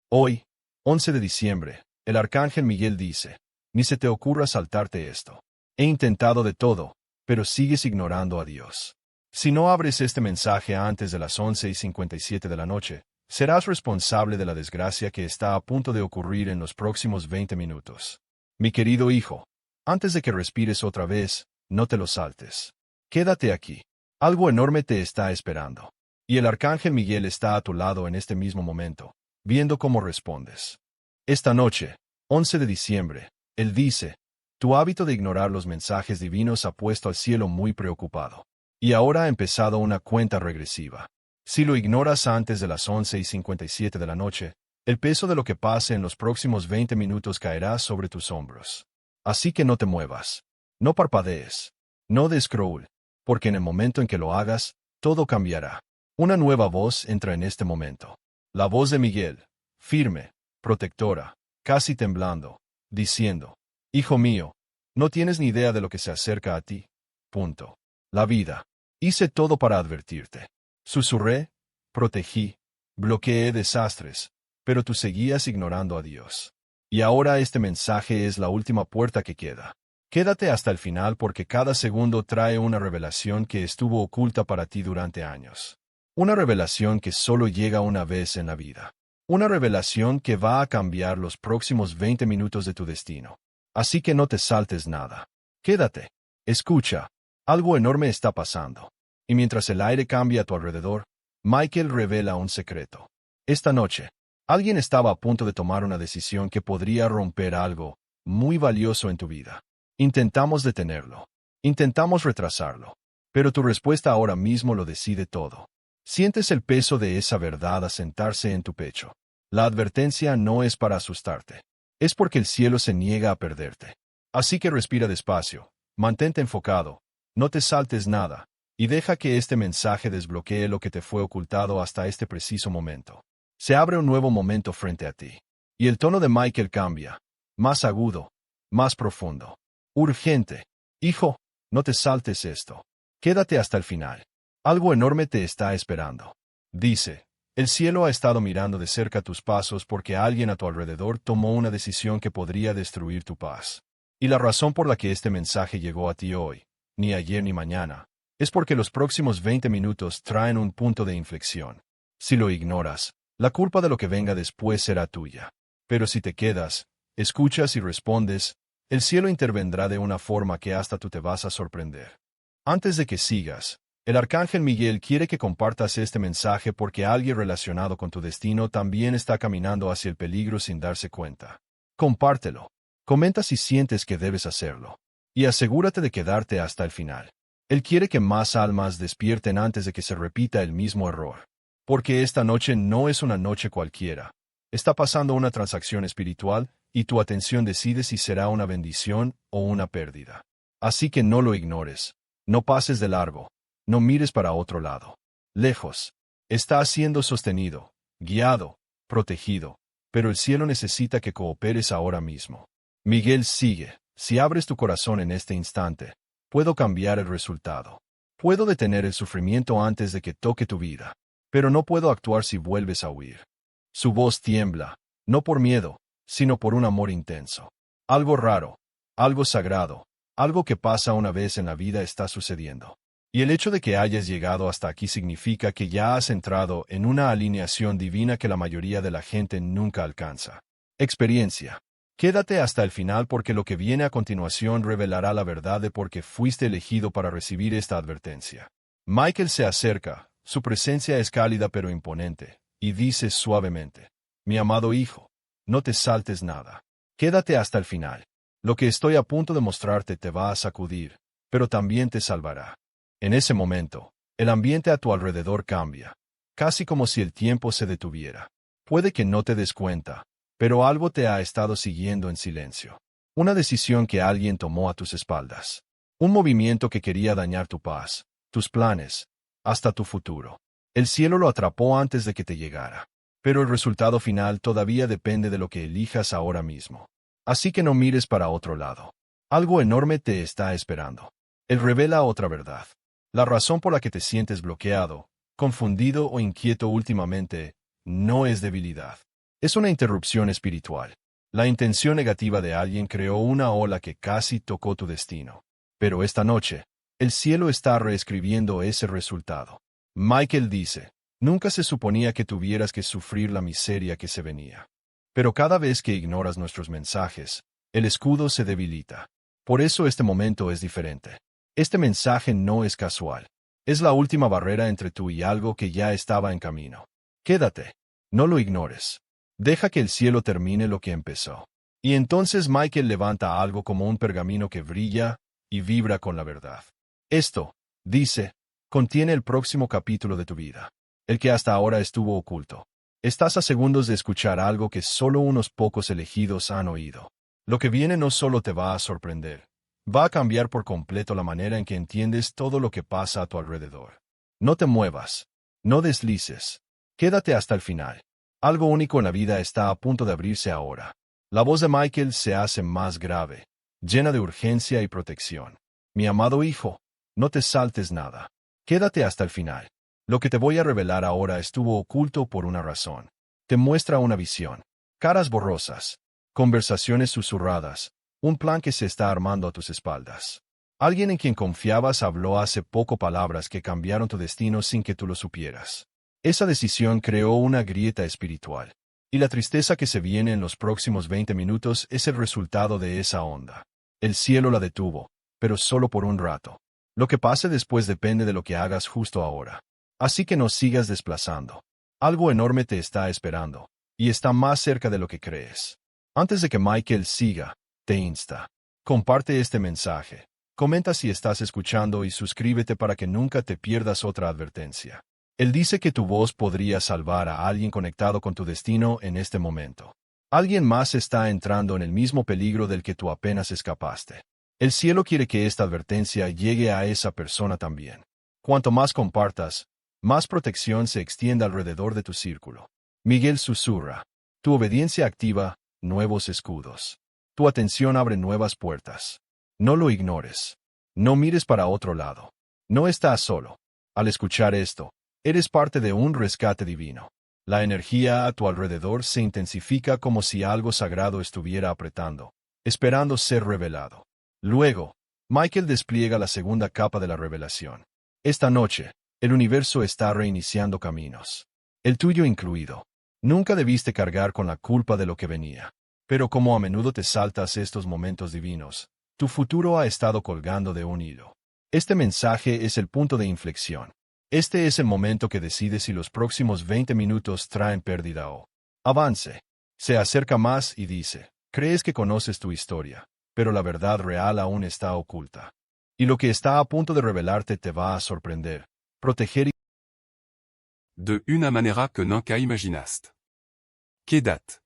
Hoy, 11 de diciembre, el arcángel Miguel dice, ni se te ocurra saltarte esto. He intentado de todo, pero sigues ignorando a Dios. Si no abres este mensaje antes de las 11:57 de la noche, serás responsable de la desgracia que está a punto de ocurrir en los próximos 20 minutos. Mi querido hijo, antes de que respires otra vez, no te lo saltes. Quédate aquí. Algo enorme te está esperando. Y el arcángel Miguel está a tu lado en este mismo momento, viendo cómo respondes. Esta noche, 11 de diciembre, él dice, tu hábito de ignorar los mensajes divinos ha puesto al cielo muy preocupado. Y ahora ha empezado una cuenta regresiva. Si lo ignoras antes de las 11:57 de la noche, el peso de lo que pase en los próximos 20 minutos caerá sobre tus hombros. Así que no te muevas. No parpadees. No des scroll, porque en el momento en que lo hagas, todo cambiará. Una nueva voz entra en este momento. La voz de Miguel, firme, protectora, casi temblando, diciendo, hijo mío, no tienes ni idea de lo que se acerca a ti. Punto. La vida. Hice todo para advertirte. Susurré, protegí, bloqueé desastres, pero tú seguías ignorando a Dios. Y ahora este mensaje es la última puerta que queda. Quédate hasta el final porque cada segundo trae una revelación que estuvo oculta para ti durante años. Una revelación que solo llega una vez en la vida. Una revelación que va a cambiar los próximos 20 minutos de tu destino. Así que no te saltes nada. Quédate. Escucha. Algo enorme está pasando. Y mientras el aire cambia a tu alrededor, Michael revela un secreto. Esta noche, alguien estaba a punto de tomar una decisión que podría romper algo muy valioso en tu vida. Intentamos detenerlo. Intentamos retrasarlo. Pero tu respuesta ahora mismo lo decide todo. Sientes el peso de esa verdad asentarse en tu pecho. La advertencia no es para asustarte. Es porque el cielo se niega a perderte. Así que respira despacio, mantente enfocado, no te saltes nada, y deja que este mensaje desbloquee lo que te fue ocultado hasta este preciso momento. Se abre un nuevo momento frente a ti. Y el tono de Michael cambia. Más agudo, más profundo. Urgente. Hijo, no te saltes esto. Quédate hasta el final. Algo enorme te está esperando. Dice, el cielo ha estado mirando de cerca tus pasos porque alguien a tu alrededor tomó una decisión que podría destruir tu paz. Y la razón por la que este mensaje llegó a ti hoy, ni ayer ni mañana, es porque los próximos 20 minutos traen un punto de inflexión. Si lo ignoras, la culpa de lo que venga después será tuya. Pero si te quedas, escuchas y respondes, el cielo intervendrá de una forma que hasta tú te vas a sorprender. Antes de que sigas, el arcángel Miguel quiere que compartas este mensaje porque alguien relacionado con tu destino también está caminando hacia el peligro sin darse cuenta. Compártelo. Comenta si sientes que debes hacerlo. Y asegúrate de quedarte hasta el final. Él quiere que más almas despierten antes de que se repita el mismo error. Porque esta noche no es una noche cualquiera. Está pasando una transacción espiritual y tu atención decide si será una bendición o una pérdida. Así que no lo ignores. No pases de largo. No mires para otro lado. Lejos. Está siendo sostenido, guiado, protegido, pero el cielo necesita que cooperes ahora mismo. Miguel sigue. Si abres tu corazón en este instante, puedo cambiar el resultado. Puedo detener el sufrimiento antes de que toque tu vida, pero no puedo actuar si vuelves a huir. Su voz tiembla, no por miedo, sino por un amor intenso. Algo raro, algo sagrado, algo que pasa una vez en la vida está sucediendo. Y el hecho de que hayas llegado hasta aquí significa que ya has entrado en una alineación divina que la mayoría de la gente nunca alcanza. Experiencia. Quédate hasta el final porque lo que viene a continuación revelará la verdad de por qué fuiste elegido para recibir esta advertencia. Michael se acerca, su presencia es cálida pero imponente, y dice suavemente, mi amado hijo, no te saltes nada. Quédate hasta el final. Lo que estoy a punto de mostrarte te va a sacudir, pero también te salvará. En ese momento, el ambiente a tu alrededor cambia, casi como si el tiempo se detuviera. Puede que no te des cuenta, pero algo te ha estado siguiendo en silencio. Una decisión que alguien tomó a tus espaldas. Un movimiento que quería dañar tu paz, tus planes, hasta tu futuro. El cielo lo atrapó antes de que te llegara. Pero el resultado final todavía depende de lo que elijas ahora mismo. Así que no mires para otro lado. Algo enorme te está esperando. Él revela otra verdad. La razón por la que te sientes bloqueado, confundido o inquieto últimamente, no es debilidad. Es una interrupción espiritual. La intención negativa de alguien creó una ola que casi tocó tu destino. Pero esta noche, el cielo está reescribiendo ese resultado. Michael dice, nunca se suponía que tuvieras que sufrir la miseria que se venía. Pero cada vez que ignoras nuestros mensajes, el escudo se debilita. Por eso este momento es diferente. Este mensaje no es casual. Es la última barrera entre tú y algo que ya estaba en camino. Quédate. No lo ignores. Deja que el cielo termine lo que empezó. Y entonces Michael levanta algo como un pergamino que brilla y vibra con la verdad. Esto, dice, contiene el próximo capítulo de tu vida, el que hasta ahora estuvo oculto. Estás a segundos de escuchar algo que solo unos pocos elegidos han oído. Lo que viene no solo te va a sorprender, va a cambiar por completo la manera en que entiendes todo lo que pasa a tu alrededor. No te muevas, no deslices, quédate hasta el final. Algo único en la vida está a punto de abrirse ahora. La voz de Michael se hace más grave, llena de urgencia y protección. Mi amado hijo, no te saltes nada. Quédate hasta el final. Lo que te voy a revelar ahora estuvo oculto por una razón. Te muestra una visión, caras borrosas, conversaciones susurradas, un plan que se está armando a tus espaldas. Alguien en quien confiabas habló hace poco palabras que cambiaron tu destino sin que tú lo supieras. Esa decisión creó una grieta espiritual. Y la tristeza que se viene en los próximos 20 minutos es el resultado de esa onda. El cielo la detuvo, pero solo por un rato. Lo que pase después depende de lo que hagas justo ahora. Así que no sigas desplazando. Algo enorme te está esperando, y está más cerca de lo que crees. Antes de que Michael siga, te insta. Comparte este mensaje. Comenta si estás escuchando y suscríbete para que nunca te pierdas otra advertencia. Él dice que tu voz podría salvar a alguien conectado con tu destino en este momento. Alguien más está entrando en el mismo peligro del que tú apenas escapaste. El cielo quiere que esta advertencia llegue a esa persona también. Cuanto más compartas, más protección se extiende alrededor de tu círculo. Miguel susurra. Tu obediencia activa nuevos escudos. Tu atención abre nuevas puertas. No lo ignores. No mires para otro lado. No estás solo. Al escuchar esto, eres parte de un rescate divino. La energía a tu alrededor se intensifica como si algo sagrado estuviera apretando, esperando ser revelado. Luego, Michael despliega la segunda capa de la revelación. Esta noche, el universo está reiniciando caminos. El tuyo incluido. Nunca debiste cargar con la culpa de lo que venía. Pero como a menudo te saltas estos momentos divinos, tu futuro ha estado colgando de un hilo. Este mensaje es el punto de inflexión. Este es el momento que decide si los próximos 20 minutos traen pérdida o avance. Se acerca más y dice, crees que conoces tu historia, pero la verdad real aún está oculta. Y lo que está a punto de revelarte te va a sorprender, proteger y... De una manera que nunca imaginaste. Kedat.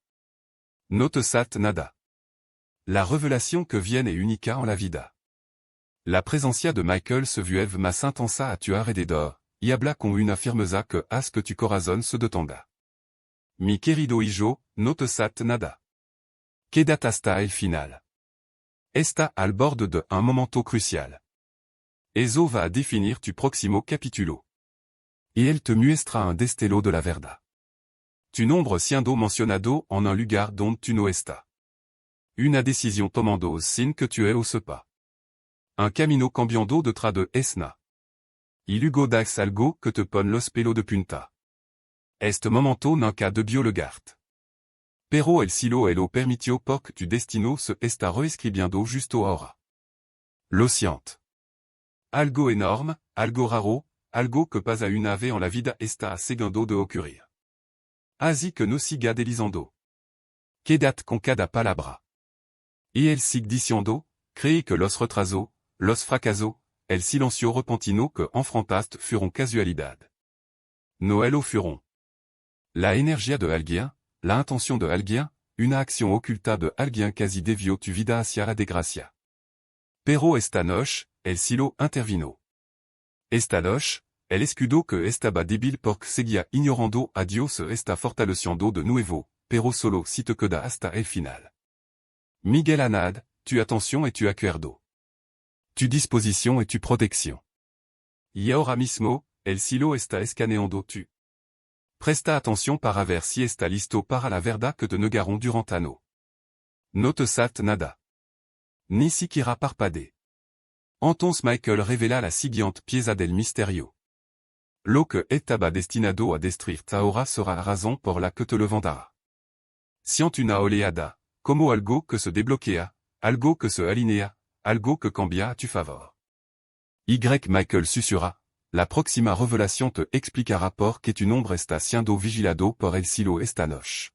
No te sat nada. La révélation que viene est unica en la vida. La presencia de Michael se vuelve más intensa a tu alrededor, y habla con una firmeza que hace que tu corazón se detenga. Mi querido hijo, no te sat nada. Quédate hasta el final. Está al borde de un momento crucial. Eso va a definir tu próximo capítulo. Et él te muestra un destello de la verdad. Tu nombre siendo mencionado en un lugar donde tu no estás. Una décision tomando sin que tu es pas. Un camino cambiando detrás de esna. Y luego das algo que te pone los pelos de punta. Este momento nunca debió legarte. Pero el cielo lo permitió porque tu destino se está reescribiendo justo ahora. Lo siento. Algo enorme, algo raro, algo que pasa una vez en la vida está segando de ocurrir. Así que no siga delizando. Quédate con cada palabra. Y él sigue diciendo, cree que los retrasos, los fracasos, el silencio repentino que enfrentaste fueron casualidad. No lo fueron. La energía de alguien, la intención de alguien, una acción oculta de alguien casi desvió tu vida hacia la desgracia. Pero esta noche, el cielo intervino. Esta noche, el escudo que estaba débil porque seguía ignorando a Dios se está fortaleciendo de nuevo, pero solo si te queda hasta el final. Miguel Anad, tu attention et tu acuerdo. Tu disposición et tu protección. Y ahora mismo, el cielo está escaneando tu Presta attention para ver si está listo para la verdad que te negaron durant anno. No te sat nada. Ni siquiera parpadé. Entonces Michael revela la siguiente pieza del misterio. Lo que estaba destinado a destruirte ahora será la razón por la que te le vendará. Siente una oleada, como algo que se desbloquea, algo que se alinea, algo que cambia a tu favor. Y Michael susurra, la próxima revelación te explicará por qué tu nombre está siendo vigilado por el cielo esta noche.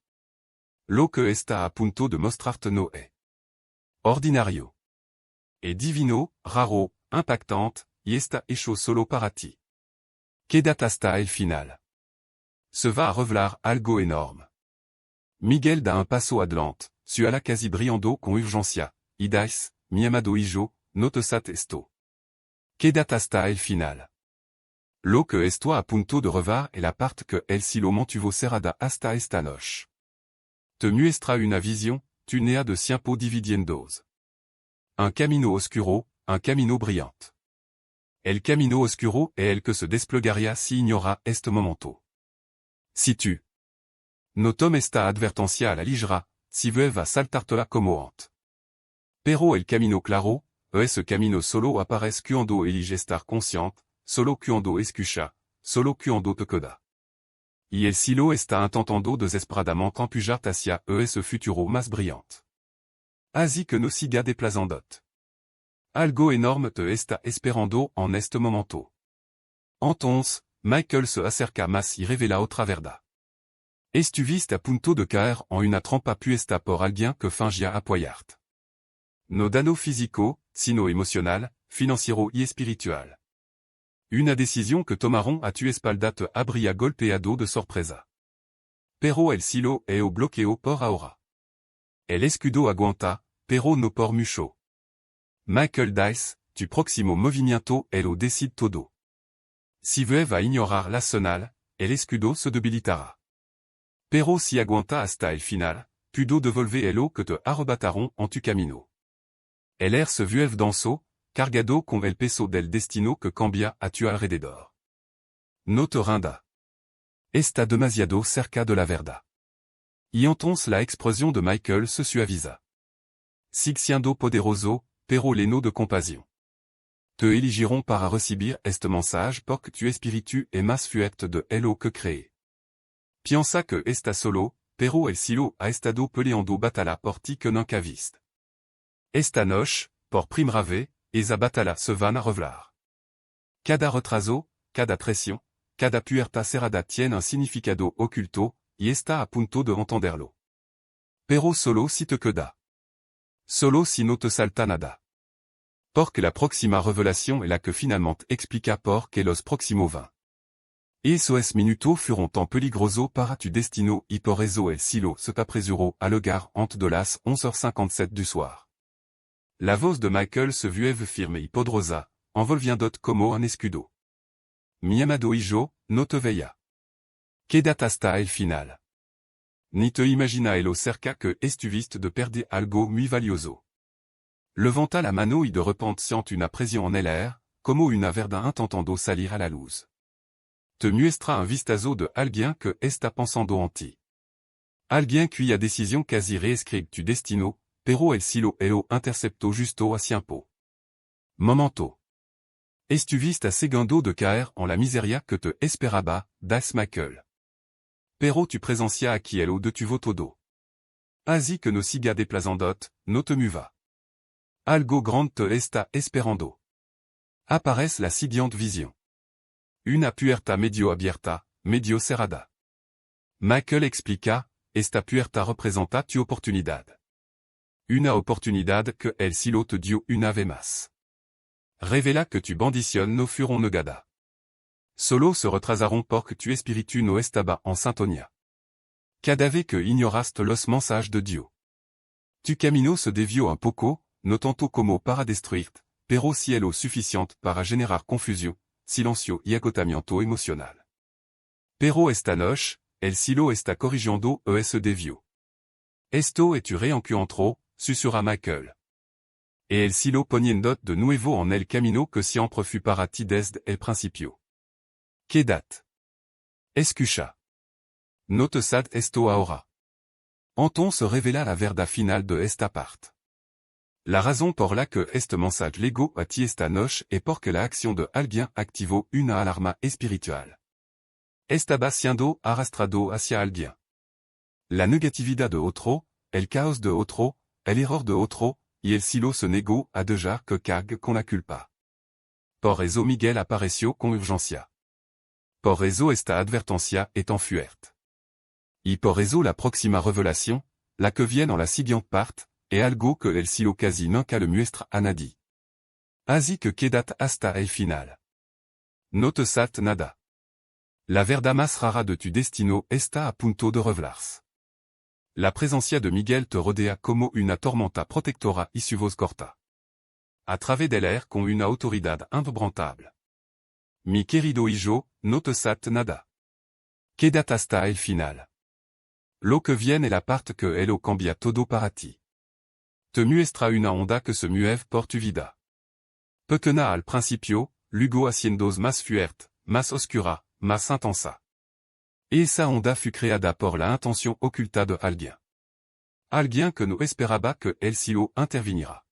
Lo que está a punto de mostrarte no es ordinario. Es divino, raro, impactante, y está hecho solo para ti. Quédate hasta el final. Se va a revelar algo enorme. Miguel da un paso adelante, su ala casi brillando con urgencia, y dice, mi amado hijo, no te sat esto. Quédate hasta el final. Lo que esto a punto de revelar es la parte que el cielo mantuvo cerrada hasta esta noche. Te muestra una visión, tu nea de tiempo dividiendos. Un camino oscuro, un camino brillante. El camino oscuro es el que se desplegaría si ignora este momento. Si tu no tomes esta advertencia a la ligera, si vuelve a saltártela como antes. Pero el camino claro, ese camino solo aparece cuando elige estar consciente, solo cuando escucha, solo cuando te queda. Y el cielo está intentando desesperadamente empujarte hacia ese futuro más brillante. Así que no siga desplazándote. Algo enorme te está esperando en este momento. Entonces, Michael se acerca más y revela otra verdad. Estuviste a punto de caer en una trampa puesta por alguien que fingia apoyarte. No dano físico, sino emocional, financiero y espiritual. Una decisión que tomaron a tu espalda te habría golpeado de sorpresa. Pero el cielo es o bloqueo por ahora. El escudo aguanta, pero no por mucho. Michael dice, tu próximo movimiento es lo decide todo. Si vuelve a ignorar la señal, el escudo se debilitará. Pero si aguanta hasta el final, pudo devolver el lo que te arrebataron en tu camino. El air se vuelve denso, cargado con el peso del destino que cambia a tu alrededor. No te rinda. Está demasiado cerca de la verdad. Y entonces la expresión de Michael se suaviza. Sigue siendo poderoso, pero lleno de compasión. Te eligieron para recibir este mensaje porque tu espíritu es más fuerte de lo que cree. Piensa que está solo, pero el cielo ha estado peleando batalla por ti que nunca viste. Esta noche, por primera vez, esa batalla se van a revelar. Cada retraso, cada presión, cada puerta cerrada tiene un significado oculto, y está a punto de entenderlo. Pero solo si te queda. Solo si no te salta nada. Porque la próxima revelación es la que finalmente explica por qué los próximos 20. Esos minutos fueron tan peligrosos para tu destino y por eso el cielo se apresuró a lugar antes de las 11h57 du soir. La voz de Michael se vuelve firme y poderosa, envolviéndote como un escudo. Mi amado hijo, no te veía. Quédate hasta el final. Ni te imagina lo cerca que estuviste de perder algo muy valioso. Levanta la mano y de repente siente una presión en el air, como una verdad intentando salir a la luz. Te muestra un vistazo de alguien que está pensando en ti. Alguien cuya decisión casi reescribe tu destino, pero el cielo lo interceptó justo a tiempo. Momento. Estuviste segando de caer en la miseria que te esperaba, dice Michael. Pero tu presencia aquí lo detuvo todo. Así que no siga desplazándote, no te mueva. Algo grande te está esperando. Aparece la siguiente visión. Una puerta medio abierta, medio cerrada. Michael explica, esta puerta representa tu oportunidad. Una oportunidad que el cielo te dio una vez más. Revela que tu bendición no fueron negada. Solo se retrasaron porque tu espíritu no estaba en sintonía. Cada vez que ignoraste los mensajes de Dios. Tu camino se desvió un poco, no tanto como para destruirte, pero si lo suficiente para generar confusión, silencio y agotamiento emocional. Pero esta noche, el cielo está corrigiendo ese desvío. Esto es tu reencuentro, susurra Michael. Et el cielo poniéndote de nuevo en el camino que siempre fut para ti desde el principio. Quédate. Escucha. Note sat esto ahora. Anton se révéla la verda finale de esta part. La raison por la que este mensage lego a ti esta noche es porque la acción de alguien activó una alarma espiritual. Estaba siendo arrastrado hacia alguien. La negatividad de otro, el caos de otro, el error de otro, y el silo se negó a dejar que cargue con la culpa. Por eso Miguel apareció con urgencia. Por eso esta advertencia est en fuerte. Y por eso la próxima revelación, la que viene en la siguiente parte, es algo que el silo casi nunca le muestra a nadie. Así que quédate hasta el final. No te sat nada. La verdad más rara de tu destino está a punto de revelarse. La presencia de Miguel te rodea como una tormenta protectora y su voz corta. A través del air con una autoridad inquebrantable. Mi querido hijo, no te sat nada. Quédate hasta el final. Lo que viene es la parte que Elo cambia todo para ti. Te muestra una onda que se mueve por tu vida. Pequeña al principio, luego haciendo más fuerte, más oscura, más intensa. Y esa onda fut creada por la intención oculta de alguien. Alguien que no esperaba que el silo interviniera.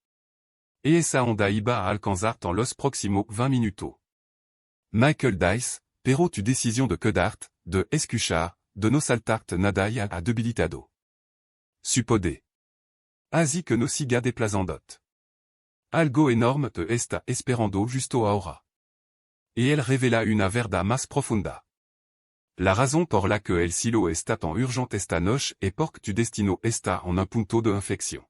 Y esa onda iba a alcanzar en los próximos 20 minutos. Michael Dice, pero tu décision de quedarte, de escuchar, de no saltarte nada y a debilitado. Supode. Así que no siga desplazandot. Algo enorme te está esperando justo ahora. Y él revela una verdad más profunda. La raison por la que el silo está tan urgente esta noche es porque tu destino está en un punto de inflexión.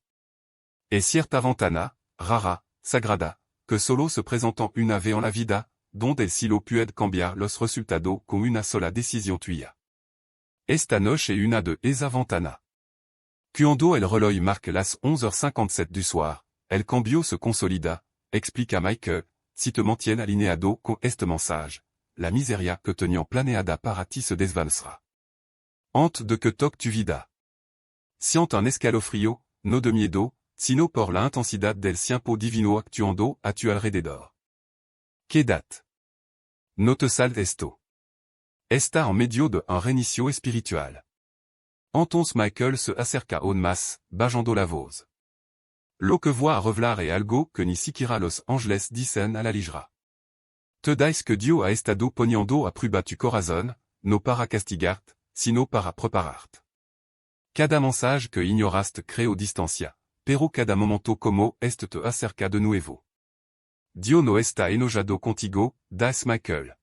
Es cierta ventana, rara, sagrada, que solo se presentan una vez en la vida, donde el silo puede cambiar los resultados con una sola decisión tuya. Esta noche es una de esa ventana. Cuando el reloj marque las 11h57 du soir, el cambio se consolida, explica Michael, si te mantienes alineado con este mensaje. La miseria que tenían planeada para ti se desvanecera. Antes de que toque tu vida. Siente un escalofrío, no de miedo, sino por la intensidad del tiempo divino actuando a tu alrededor. Quédate. No te saltes esto. Está en medio de un reinicio espiritual. Entonces Michael se acerca aún más, bajando la voz. Lo que voy a revelar es algo que ni siquiera los ángeles dicen a la ligera. Te dais que Dios ha estado poniendo a prueba tu corazón, no para castigarte, sino para prepararte. Cada mensaje que ignoraste creo distancia, pero cada momento como este te acerca de nuevo. Dios no está enojado contigo, dice Michael.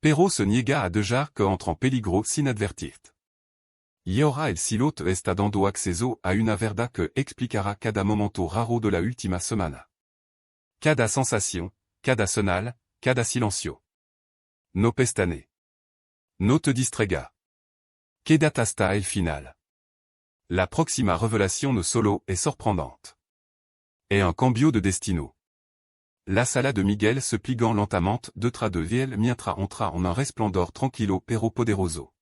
Pero se niega a dejar que entre en peligro sin advertirte. Y ahora el silo te está dando acceso a una verdad que explicará cada momento raro de la última semana. Cada sensación, cada sonal, cada silencio. No pestane. No te distraiga. Quédate hasta el final. La próxima revelación no solo es sorprendente. Es un cambio de destino. La sala de Miguel se pliant lentement detrás de él mientras entra en un resplendor tranquilo pero poderoso.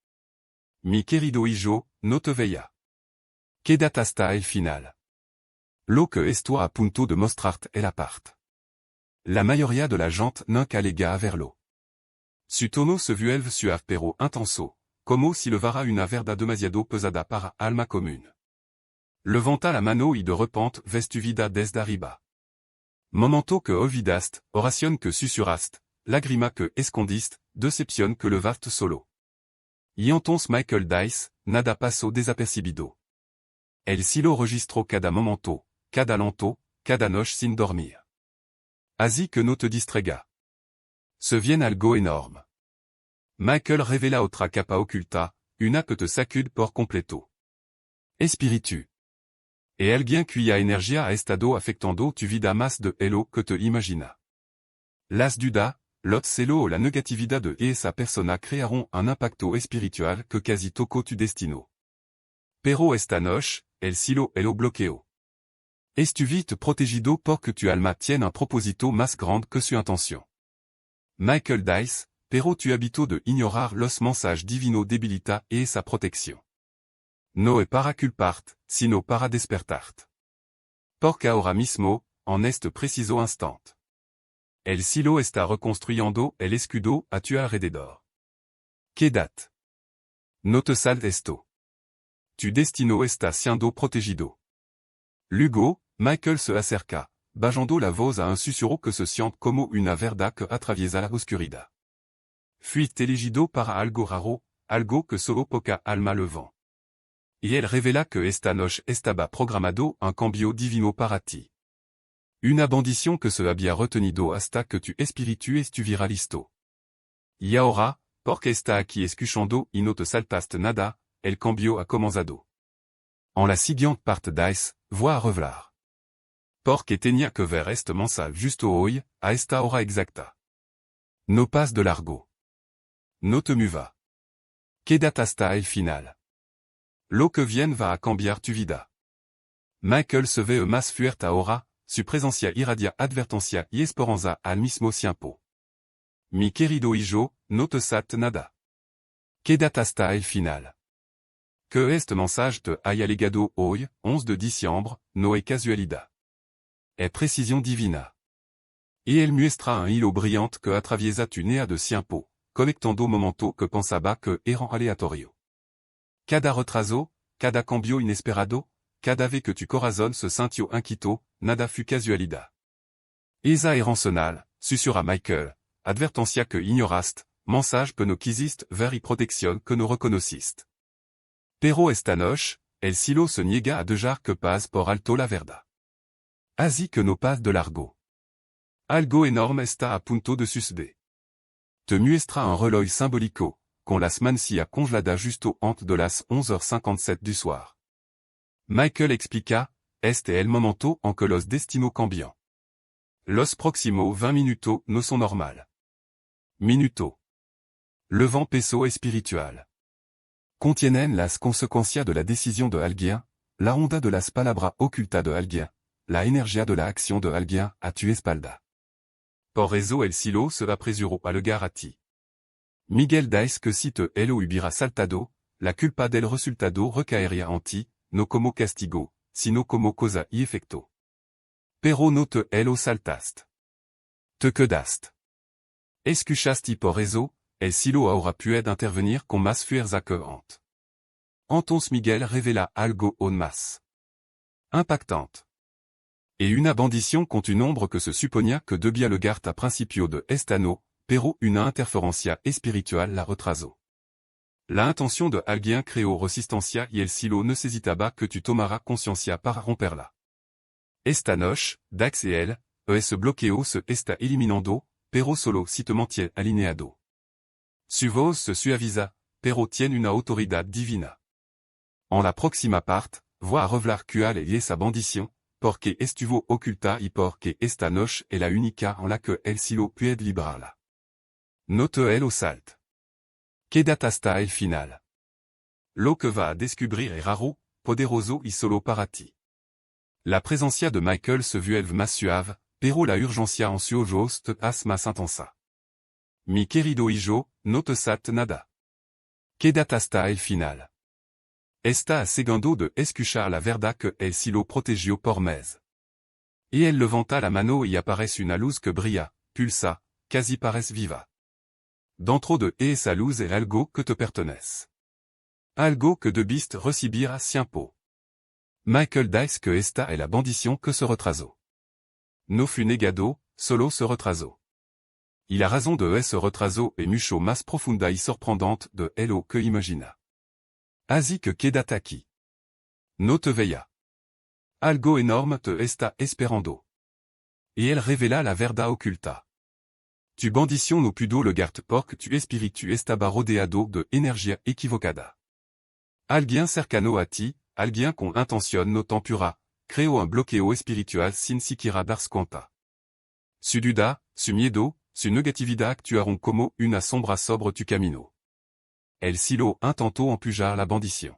Mi querido hijo, no te veía. Quédate hasta el final. Lo que estoy a punto de mostrarte es la parte. La mayoría de la gente nunca llega a verlo. Su tono se vuelve suave pero intenso, como si levara una verdad demasiado pesada para alma común. Levanta la mano y de repente ves tu vida desde arriba. Momento que olvidaste, oración que susurraste, lágrima que escondiste, decepción que levaste solo. Y entonces Michael Dice, nada pasó desapercibido. El silo registró cada momento, cada lento, cada noche sin dormir. Así que no te distraiga. Se viene algo enorme. Michael revela otra capa oculta, una que te sacude por completo. Espíritu. Et alguien cuya energía ha estado afectando tu vida más de lo que te imagina. Las dudas, los celos o la negatividad de esa persona crearon un impacto espiritual que casi tocó tu destino. Pero esta noche, el silo lo bloqueó. Estuviste protegido porque tu alma tiene un propósito más grande que su intención. Michael Dice, pero tu hábito de ignorar los mensajes divinos debilita esa protección. No es para culparte, sino para despertarte. Porque ahora mismo, en este preciso instante. El silo está reconstruyendo el escudo a tu alrededor. Quédate. Note sal esto. Tu destino esta siendo protegido. Luego, Michael se acerca, bajando la voz a un susurro que se siente como una verdad que atraviesa la oscuridad. Fui elegido para algo raro, algo que solo poca alma le vent. Y él revela que esta noche estaba programado un cambio divino para ti. Una bendición que se había retenido hasta que tu espíritu estuviera listo. Y ahora, porque está aquí escuchando y no te saltaste nada, el cambio ha comenzado. En la siguiente parte d'Ice, voy a revelar. Porque tenía que ver este mensaje justo hoy, a esta hora exacta. No pas de largo. No te mueva. Quédate hasta el final. Lo que viene va a cambiar tu vida. Michael se ve más fuerte ahora, su presencia irradia advertencia y esperanza al mismo tiempo. Mi querido hijo, no te salte nada. Quédate hasta el final. Que este mensaje te haya llegado hoy, 11 de diciembre, no es casualidad. Es précision divina. Y él muestra un hilo brillante que atraviesa tu nea de tiempo, conectando momento que pensaba que eran aleatorio. Cada retraso, cada cambio inesperado, cada vez que tu corazón se sintió inquieto, nada fut casualidad. Esa era sonal, susurra Michael, advertencia que ignoraste, mensage que no quisiste ver y protección que no reconociste. Pero esta noche, el cielo se niega a dejar que pase por alto la verdad. Así que no pas de largo. Algo enorme está a punto de suceder. Te muestra un reloj symbolico, con las mancillas congeladas justo antes de las 11h57 du soir. Michael explica, este es el momento en que los destinos cambian. Los próximos 20 minutos no son normal. Minuto. Le vent peso espiritual. Contienen las consecuencias de la decisión de alguien, la onda de las palabras ocultas de alguien, la energía de la acción de alguien a tu espalda. Por eso el cielo se apresuró a llegar a ti. Miguel dice que si te lo hubiera saltado, la culpa del resultado recaería en ti, no como castigo, sino como causa y efecto. Pero no te lo saltaste. Te quedaste. Escuchaste y por eso, el cielo ahora puede intervenir con más fuerza que antes. Entonces Miguel revela algo aún más impactante. Et una bendición con un nombre que se suponía que debía llegar a principio de esta no, pero una interferencia espiritual la retrasó. La intención de alguien creó resistencia y el cielo necesitaba que tu tomaras conciencia para romperla. Esta noche, Dax y él, ese bloqueo se está eliminando, pero solo si te mantienes alineado. Su voz se suaviza, pero tiene una autoridad divina. En la próxima parte, voy a revelar cuál es esa bendición, porque estuvo oculta y porque esta noche es la única en la que el cielo puede librarla. No te lo salte. Quédate hasta el final. Lo que va a descubrir es raro, poderoso y solo para ti. La presencia de Michael se vuelve más suave, pero la urgencia en su ojos te hace más intensa. Mi querido hijo, no te salte nada. Quédate hasta el final. Está segando de escuchar la verdad que el cielo protegió por mes. Y él levanta la mano y aparece una luz que brilla, pulsa, casi parece viva. Dentro de esa luz es algo que te pertenece. Algo que debiste recibir a tiempo. Michael dice que esta es la bendición que se retrasó. No fue negado, solo se retrasó. Y la razón de ese retraso es mucho más profunda y sorprendente de lo que imagina. Así que quédate aquí. No te veas. Algo enorme te está esperando. Y él revela la verdad oculta. Tu bendición no pudo llegar porque tu espíritu estaba rodeado de energía equivocada. Alguien cercano a ti, alguien con intención no tan pura, creó un bloqueo espiritual sin siquiera darse cuenta. Su duda, su miedo, su negatividad actuaron como una sombra sobre tu camino. El cielo intentó empujar la bendición.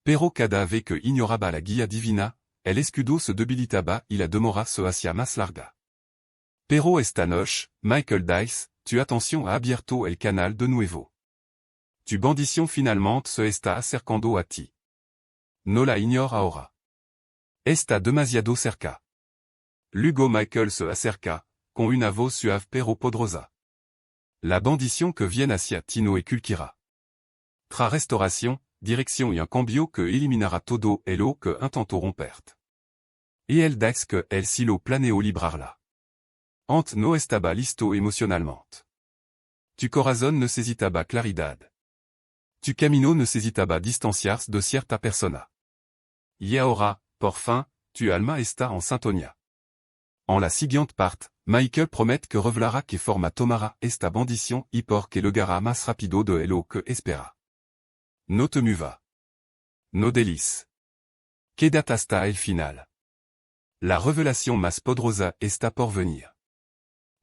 Pero cada vez que ignoraba la guía divina, el escudo se debilitaba y la demora se hacía más larga. Pero esta noche, Michael dice, tu atención ha abierto el canal de nuevo. Tu bendición finalmente se está acercando a ti. No la ignora ahora. Está demasiado cerca. Luego Michael se acerca, con una voz suave pero poderosa. La bendición que viene hacia ti no es cualquiera. Tra restauration, direction y un cambio que eliminara todo elo que intento rompert. Et el dax que el silo planeo librarla. Ant no estaba listo emocionalmente. Tu corazón necesitaba claridad. Tu camino necesitaba distanciarse de cierta persona. Y ahora, por fin, tu alma está en sintonía. En la siguiente parte, Michael promete que revelará que forma tomara esta bendición y porque logrará más rápido de elo que espera. No te mueva. No délices. Quédate hasta el final. La révélation más poderosa está por venir.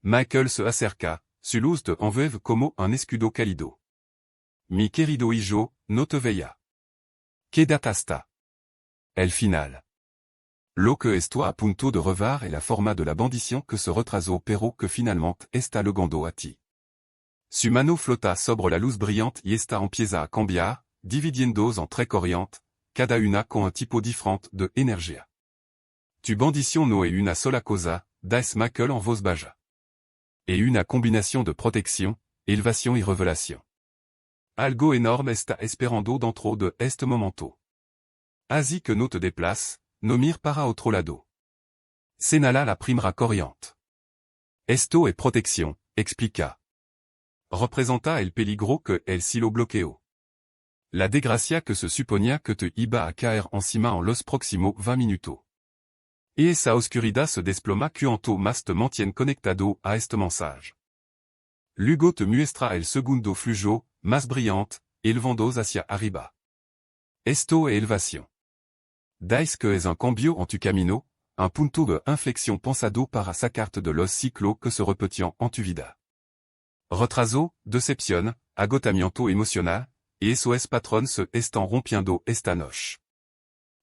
Michael se acerca, su luz te envuelve como un escudo cálido. Mi querido hijo, no te veía. Quédate hasta el final. Lo que estoy a punto de revar est la forma de la bendición que se retrasó pero que finalement está llegando a ti. Su mano flota sobre la luz brillante y está empieza a cambiar, dividiéndose en tres corrientes, cada una con un tipo diferente de energía. Tu bendición no es una sola cosa, das Michael en voz baja. Et una combinación de protección, élévation y révélation. Algo énorme está esperando dentro de este momento. Así que no te déplaces, no mir para otro lado. Senala la primera corriente. Esto es protección, explica. Representa el peligro que el silo bloqueo. La desgracia que se suponía que te iba a caer encima en los próximos 20 minutos. Y esa oscuridad se desploma cuanto más te mantiene conectado a este mensaje. Luego te muestra el segundo flujo, más brillante, elevándose hacia arriba. Esto es elevación. Dais que es un cambio en tu camino, un punto de inflexión pensado para sacarte de los ciclos que se repetían en tu vida. Retraso, decepción, agotamiento emocional, y eso es patrón se están rompiendo esta noche.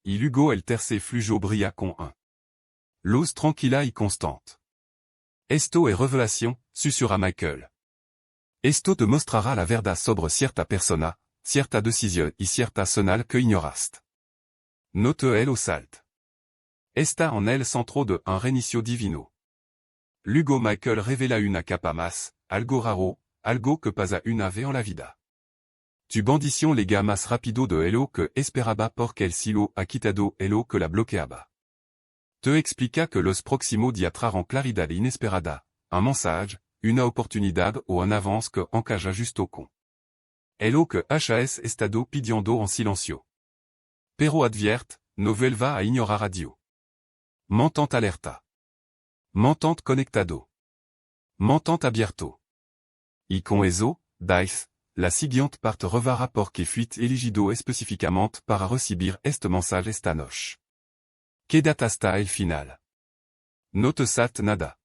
Y luego el tercer flujo brilla con un luz tranquila y constante. Esto es revelación, susurra Michael. Esto te mostrará la verdad sobre cierta persona, cierta decisión y cierta señal que ignoraste. No te el salt. Está en el centro de un reinicio divino. Luego Michael revela una capa más, algo raro, algo que pasa una vez en la vida. Tu bendición lega más rápido de elo que esperaba porque el silo ha quitado elo que la bloqueaba. Te explica que los próximos días traerán claridad inesperada, un mensaje, una oportunidad o un avance que encaja justo con elo que has estado pidiendo en silencio. Pero advierte, no vuelva a ignorar a Dios. Mantente alerta. Mantente conectado. Mantente abierto. Y con eso, dais, la siguiente parte revará porque fuite elegido específicamente para recibir este mensaje esta noche. Quédate hasta el final. No te salte nada.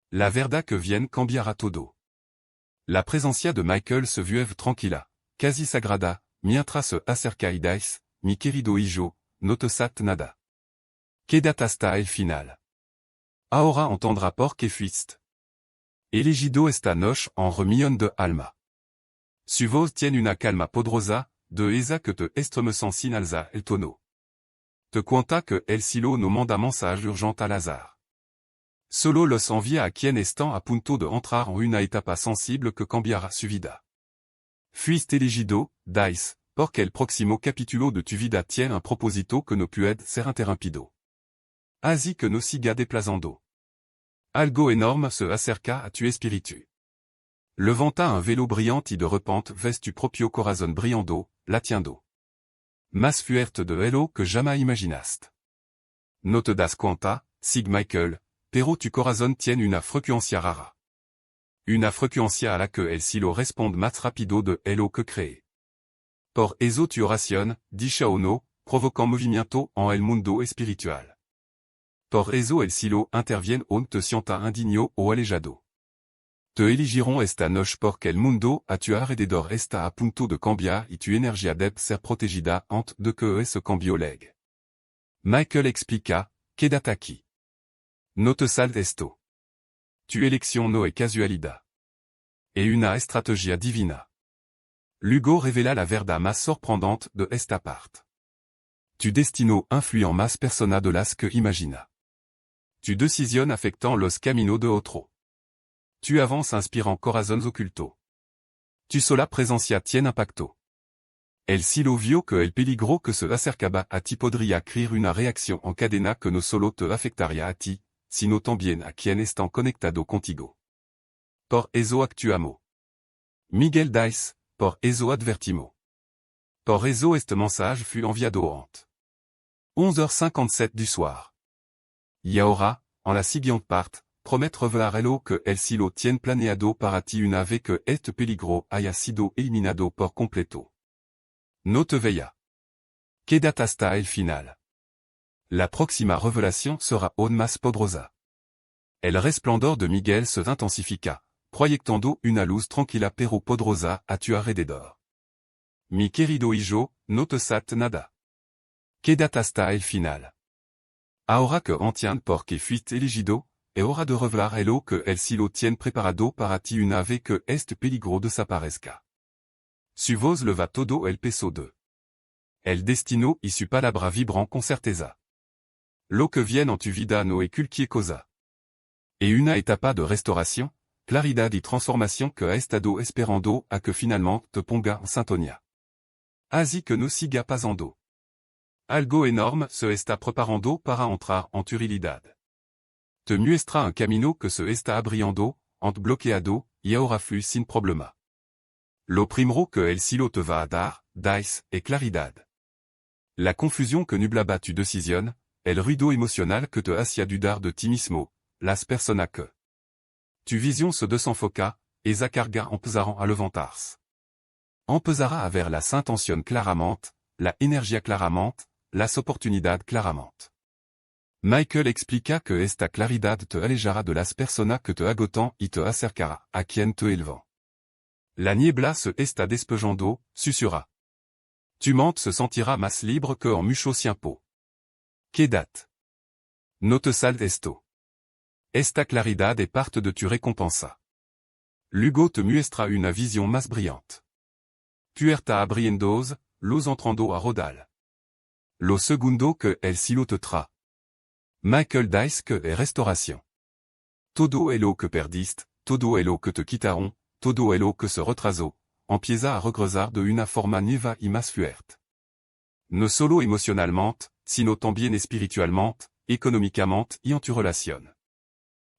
La verdad que viene cambiará todo. La presencia de Michael se vuelve tranquila, casi sagrada, mientras se acerca y dais, mi querido hijo, no te salte nada. Quédate hasta el final. Ahora entendrá por qué fuiste elegido esta noche en remillón de alma. Su voz tiene una calma poderosa, de esa que te estremecen sin alzar el tono. Te cuenta que el silo no manda mensaje urgente al azar. Solo los envía a quien están a punto de entrar en una etapa sensible que cambiará su vida. Fuiste elegido, dais, porque el próximo capítulo de tu vida tiene un propósito que no puede ser interrumpido. Así que no siga desplazando. Algo enorme se acerca a tu espíritu. Levanta un vélo brillante y de repente ves tu propio corazón brillando, latiendo. Más fuerte de elo que jamais imaginaste. No te das cuenta, sig Michael, pero tu corazón tiene una frecuencia rara. Una frecuencia a la que el silo responde más rápido de elo que cree. Por eso tu oración, dicha o no, provoca movimiento en el mundo espiritual. Por eso el silo interviene on te sienta indigno o alejado. Te eligiront esta noche porque el mundo a tu alrededor está a punto de cambiar y tu energía debe ser protegida antes de que ese cambio llegue. Michael explica, quédate aquí. No te saltes esto. Tu elección no es casualidad. Es una estrategia divina. Luego revela la verdad más sorprendente de esta parte. Tu destino influye más persona de las que imagina. Tu decisión afectant los caminos de otro. Tu avances inspirant corazones oculto. Tu sola presencia tiene impacto. El silo vio que el peligro que se acercaba a ti podría crear una reacción en cadena que no solo te afectaría a ti, sino también a quien están conectado contigo. Por eso actuamos. Miguel Dice, por eso advertimos. Por eso este mensage fut enviado ante 11h57 du soir. Y ahora, en la siguiente parte, promet revelarlo que el silo tiene planeado para ti una vez que este peligro haya sido eliminado por completo. No te veas. Quédate hasta el final. La próxima revelación sera aún más poderosa. El resplandor de Miguel se intensifica, proyectando una luz tranquila pero poderosa a tu alrededor. Mi querido hijo, no te saltes nada. Quédate hasta el final. Ahora que entiendes por qué fuiste elegido, es hora de revelarlo que el silo tiene preparado para ti una vez que este peligro desaparezca. Su voz leva todo el peso de el destino y su palabra vibran con certeza. Lo que viene en tu vida no es cualquier cosa. Et una etapa de restauración, claridad y transformación que ha estado esperando a que finalmente te ponga en sintonía. Así que no siga pasando. Algo enorme se está preparando para entrar en tu realidad. Te muestra un camino que se está abriendo, ante bloqueado, y ahora flui sin problema. Lo primero que el silo te va a dar, Dice, es claridad. La confusión que nublaba tu decisión, el ruido emocional que te hacía dudar de ti mismo, las personas que tu vision se desenfoca, esa carga empezará a levantarse. Empezará a ver las intención claramente, la energía claramente, las oportunidades claramente. Michael explica que esta claridad te alejará de las personas que te agotan y te acercará a quien te elevan. La niebla se está despejando, susurra. Tu mente se sentira más libre que en mucho tiempo. Quédate. No te saltes esto. Esta claridad es parte de tu recompensa. Luego te muestra una visión más brillante. Puerta abriéndose, los entrando a rodar. Lo segundo que el silo te trae. Michael Dice que es restauración. Todo es lo que perdiste, todo es lo que te quitaron, todo es lo que se retrasó, empieza a regresar de una forma nueva y más fuerte. No solo emocionalmente, sino también espiritualmente, económicamente y en tu relación.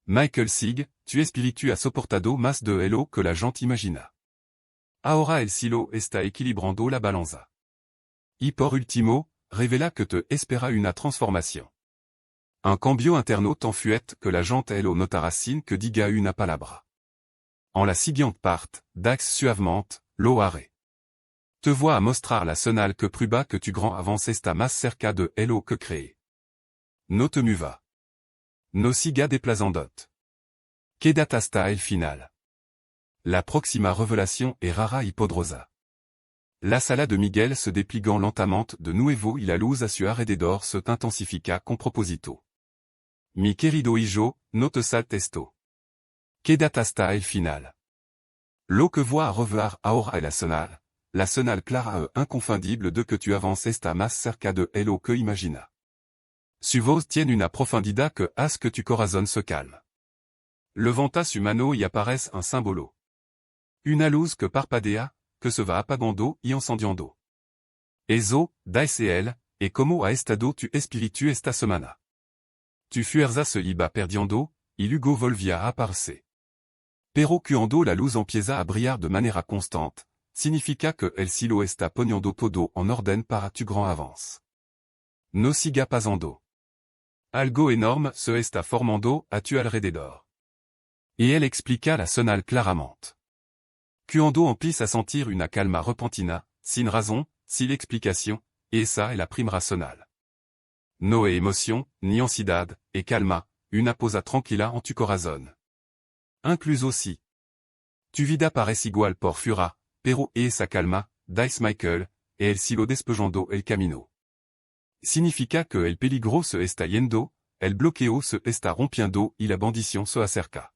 Michael sigue, tu espíritu ha soportado más de lo que la gente imagina. Ahora el silo está equilibrando la balanza. Y por último, revela que te espera una transformación. Un cambio interno tan fuerte que la gente lo notará sin que diga una palabra. En la siguiente parte, Dax suavemente, lo haré. Te voy a mostrar la señal que prueba que tu grand avance está más cerca de lo que cree. No te muevas. No siga desplazándote. Quédate hasta el final. La próxima revelación es rara y poderosa. La sala de Miguel se dépliant lentement de nuevo y la luz a su alrededor se intensifica con propósito. Mi querido hijo, no te saltes esto. Quédate hasta el final. Lo que voy a revelar ahora es la señal clara e inconfundible de que tu avances está más cerca de lo que imagina. Su voz tiene una profundidad que hace que tu corazón se calme. Levanta su mano y aparece un símbolo. Una luz que parpadea, que se va apagando y encendiendo. Eso, Dice él, et como ha estado tu espíritu esta semana. Tu fuerza se iba perdiendo, y luego volvía a aparecer. Pero cuando la luz empieza a brillar de manera constante, significa que el silo está poniendo todo en orden para tu grand avance. No siga pasando. Algo enorme se está formando a tu alrededor. Et elle explica la señal claramente. Cuando empieza a sentir una calma repentina, sin razón, sin explicación, esa es la primera señal. No es emoción, ni ansiedad, es calma, una posa tranquila en tu corazón. Incluso si tu vida parece igual por fuera, pero esa calma, Dice Michael, es el silo despejando el camino. Significa que el peligro se está yendo, el bloqueo se está rompiendo y la bendición se acerca.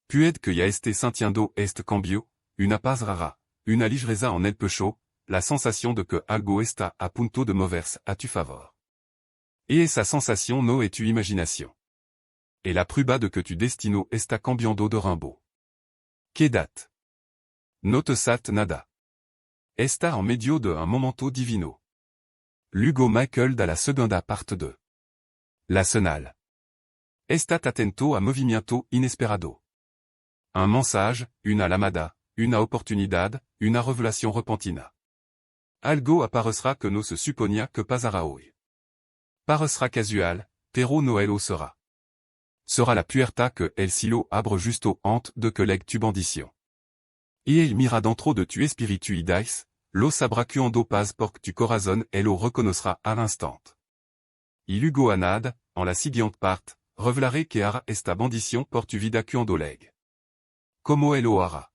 Puede que ya esté sintiendo este cambio, una paz rara, una ligereza en el pecho, la sensación de que algo está a punto de moverse a tu favor. Et esa sensación no es tu imaginación. Et la prueba de que tu destino está cambiando de rumbo. Quédate. No te saltes nada. Está en medio de un momento divino. Lugo Michael da la segunda parte de La Senal. Estat atento a movimiento inesperado. Un mensage, una llamada, una oportunidad, una revelación repentina. Algo aparecerá que no se suponía que pasara hoy. Parecerá casual, pero no lo será. Sera la puerta que el cielo abre justo antes de que leg tu bendición. Et il mira dentro de tu espirituidais, lo sabrá cuando pas por tu corazón et lo reconnaîtra à l'instant. Y luego anad, en la siguiente parte, revelaré que hará esta bendición por tu vida cuando leg. Como él lo hará.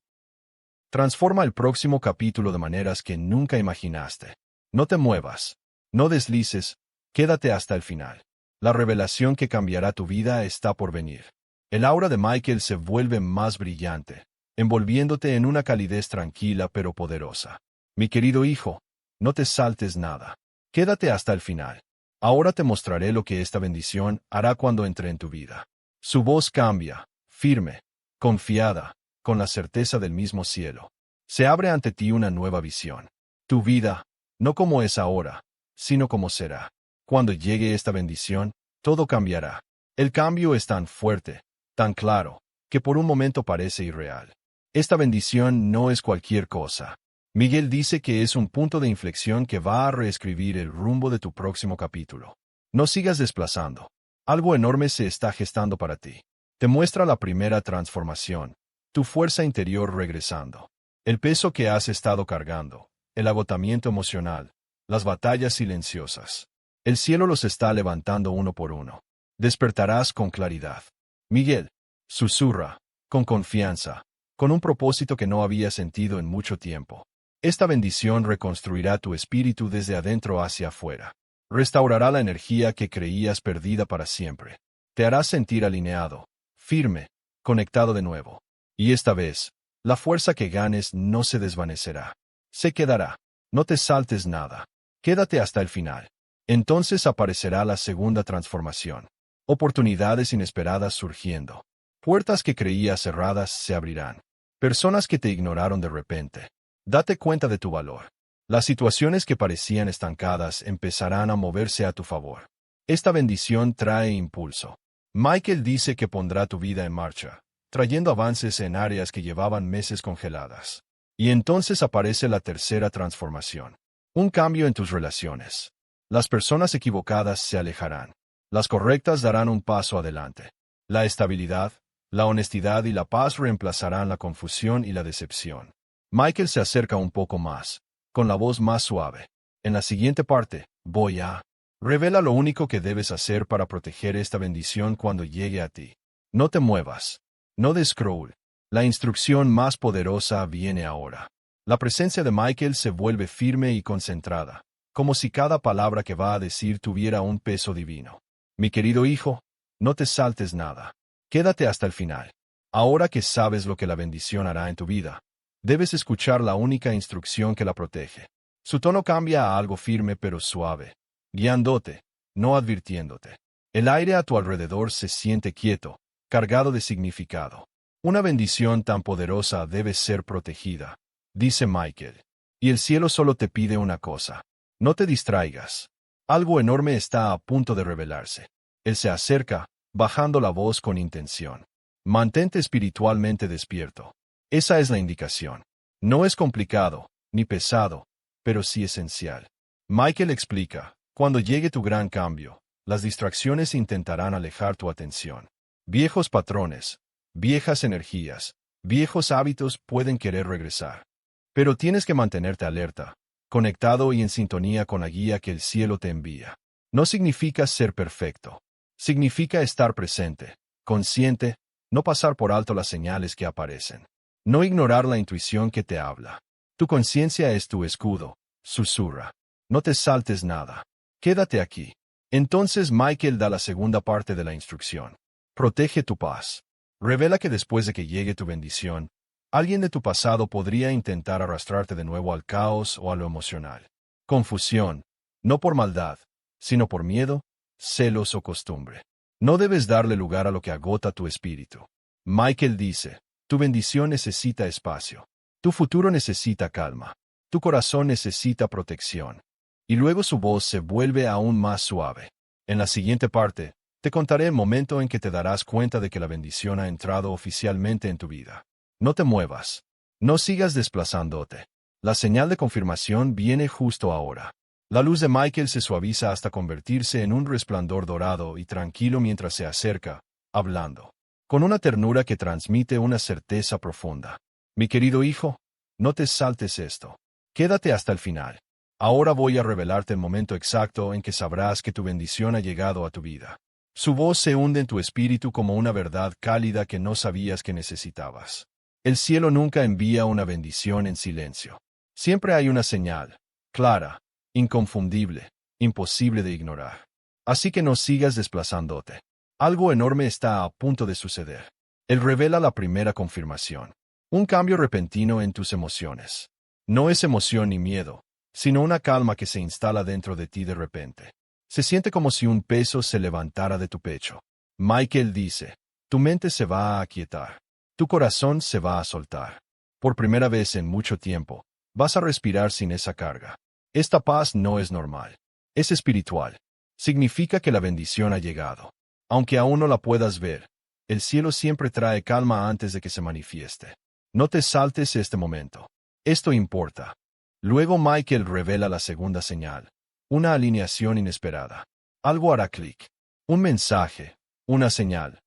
Transforma el próximo capítulo de maneras que nunca imaginaste. No te muevas. No deslices. Quédate hasta el final. La revelación que cambiará tu vida está por venir. El aura de Michael se vuelve más brillante, envolviéndote en una calidez tranquila pero poderosa. Mi querido hijo, no te saltes nada. Quédate hasta el final. Ahora te mostraré lo que esta bendición hará cuando entre en tu vida. Su voz cambia, firme, confiada, con la certeza del mismo cielo. Se abre ante ti una nueva visión. Tu vida, no como es ahora, sino como será. Cuando llegue esta bendición, todo cambiará. El cambio es tan fuerte, tan claro, que por un momento parece irreal. Esta bendición no es cualquier cosa. Miguel dice que es un punto de inflexión que va a reescribir el rumbo de tu próximo capítulo. No sigas desplazando. Algo enorme se está gestando para ti. Te muestra la primera transformación, tu fuerza interior regresando. El peso que has estado cargando, el agotamiento emocional, las batallas silenciosas. El cielo los está levantando uno por uno. Despertarás con claridad. Miguel, susurra, con confianza, con un propósito que no había sentido en mucho tiempo. Esta bendición reconstruirá tu espíritu desde adentro hacia afuera. Restaurará la energía que creías perdida para siempre. Te hará sentir alineado, firme, conectado de nuevo. Y esta vez, la fuerza que ganes no se desvanecerá. Se quedará. No te saltes nada. Quédate hasta el final. Entonces aparecerá la segunda transformación. Oportunidades inesperadas surgiendo. Puertas que creías cerradas se abrirán. Personas que te ignoraron de repente. Date cuenta de tu valor. Las situaciones que parecían estancadas empezarán a moverse a tu favor. Esta bendición trae impulso. Michael dice que pondrá tu vida en marcha, trayendo avances en áreas que llevaban meses congeladas. Y entonces aparece la tercera transformación. Un cambio en tus relaciones. Las personas equivocadas se alejarán. Las correctas darán un paso adelante. La estabilidad, la honestidad y la paz reemplazarán la confusión y la decepción. Michael se acerca un poco más, con la voz más suave. En la siguiente parte, voy a revela lo único que debes hacer para proteger esta bendición cuando llegue a ti. No te muevas. No des scroll. La instrucción más poderosa viene ahora. La presencia de Michael se vuelve firme y concentrada, como si cada palabra que va a decir tuviera un peso divino. Mi querido hijo, no te saltes nada. Quédate hasta el final. Ahora que sabes lo que la bendición hará en tu vida, debes escuchar la única instrucción que la protege. Su tono cambia a algo firme pero suave, guiándote, no advirtiéndote. El aire a tu alrededor se siente quieto, cargado de significado. Una bendición tan poderosa debe ser protegida, dice Michael. Y el cielo solo te pide una cosa. No te distraigas. Algo enorme está a punto de revelarse. Él se acerca, bajando la voz con intención. Mantente espiritualmente despierto. Esa es la indicación. No es complicado, ni pesado, pero sí esencial. Michael explica, cuando llegue tu gran cambio, las distracciones intentarán alejar tu atención. Viejos patrones, viejas energías, viejos hábitos pueden querer regresar. Pero tienes que mantenerte alerta, conectado y en sintonía con la guía que el cielo te envía. No significa ser perfecto. Significa estar presente, consciente, no pasar por alto las señales que aparecen. No ignorar la intuición que te habla. Tu conciencia es tu escudo, susurra. No te saltes nada. Quédate aquí. Entonces Michael da la segunda parte de la instrucción. Protege tu paz. Revela que después de que llegue tu bendición, alguien de tu pasado podría intentar arrastrarte de nuevo al caos o a lo emocional. Confusión, no por maldad, sino por miedo, celos o costumbre. No debes darle lugar a lo que agota tu espíritu. Michael dice, tu bendición necesita espacio. Tu futuro necesita calma. Tu corazón necesita protección. Y luego su voz se vuelve aún más suave. En la siguiente parte, te contaré el momento en que te darás cuenta de que la bendición ha entrado oficialmente en tu vida. No te muevas. No sigas desplazándote. La señal de confirmación viene justo ahora. La luz de Michael se suaviza hasta convertirse en un resplandor dorado y tranquilo mientras se acerca, hablando, con una ternura que transmite una certeza profunda. Mi querido hijo, no te saltes esto. Quédate hasta el final. Ahora voy a revelarte el momento exacto en que sabrás que tu bendición ha llegado a tu vida. Su voz se hunde en tu espíritu como una verdad cálida que no sabías que necesitabas. El cielo nunca envía una bendición en silencio. Siempre hay una señal, clara, inconfundible, imposible de ignorar. Así que no sigas desplazándote. Algo enorme está a punto de suceder. Él revela la primera confirmación. Un cambio repentino en tus emociones. No es emoción ni miedo, sino una calma que se instala dentro de ti de repente. Se siente como si un peso se levantara de tu pecho. Michael dice, tu mente se va a aquietar. Tu corazón se va a soltar. Por primera vez en mucho tiempo, vas a respirar sin esa carga. Esta paz no es normal. Es espiritual. Significa que la bendición ha llegado. Aunque aún no la puedas ver, el cielo siempre trae calma antes de que se manifieste. No te saltes este momento. Esto importa. Luego Michael revela la segunda señal. Una alineación inesperada. Algo hará clic. Un mensaje, una señal,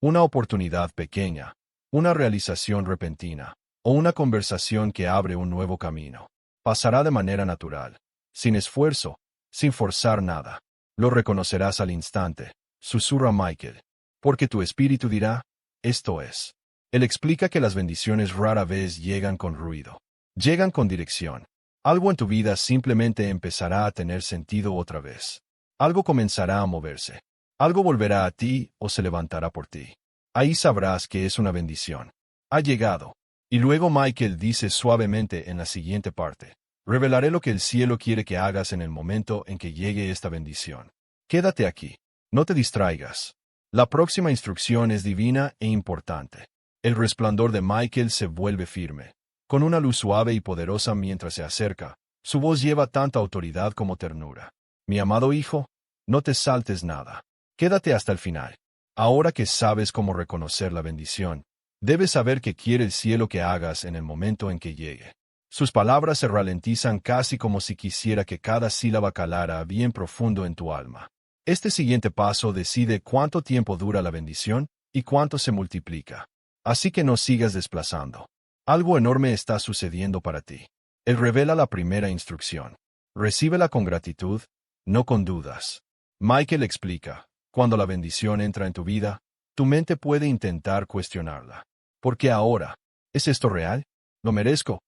una oportunidad pequeña, una realización repentina, o una conversación que abre un nuevo camino. Pasará de manera natural, sin esfuerzo, sin forzar nada. Lo reconocerás al instante, susurra Michael, porque tu espíritu dirá, esto es. Él explica que las bendiciones rara vez llegan con ruido. Llegan con dirección. Algo en tu vida simplemente empezará a tener sentido otra vez. Algo comenzará a moverse. Algo volverá a ti o se levantará por ti. Ahí sabrás que es una bendición. Ha llegado. Y luego Michael dice suavemente en la siguiente parte, revelaré lo que el cielo quiere que hagas en el momento en que llegue esta bendición. Quédate aquí. No te distraigas. La próxima instrucción es divina e importante. El resplandor de Michael se vuelve firme. Con una luz suave y poderosa mientras se acerca, su voz lleva tanta autoridad como ternura. Mi amado hijo, no te saltes nada. Quédate hasta el final. Ahora que sabes cómo reconocer la bendición, debes saber qué quiere el cielo que hagas en el momento en que llegue. Sus palabras se ralentizan casi como si quisiera que cada sílaba calara bien profundo en tu alma. Este siguiente paso decide cuánto tiempo dura la bendición y cuánto se multiplica. Así que no sigas desplazando. Algo enorme está sucediendo para ti. Él revela la primera instrucción. Recíbela con gratitud, no con dudas. Michael explica, cuando la bendición entra en tu vida, tu mente puede intentar cuestionarla. ¿Por qué ahora? ¿Es esto real? ¿Lo merezco?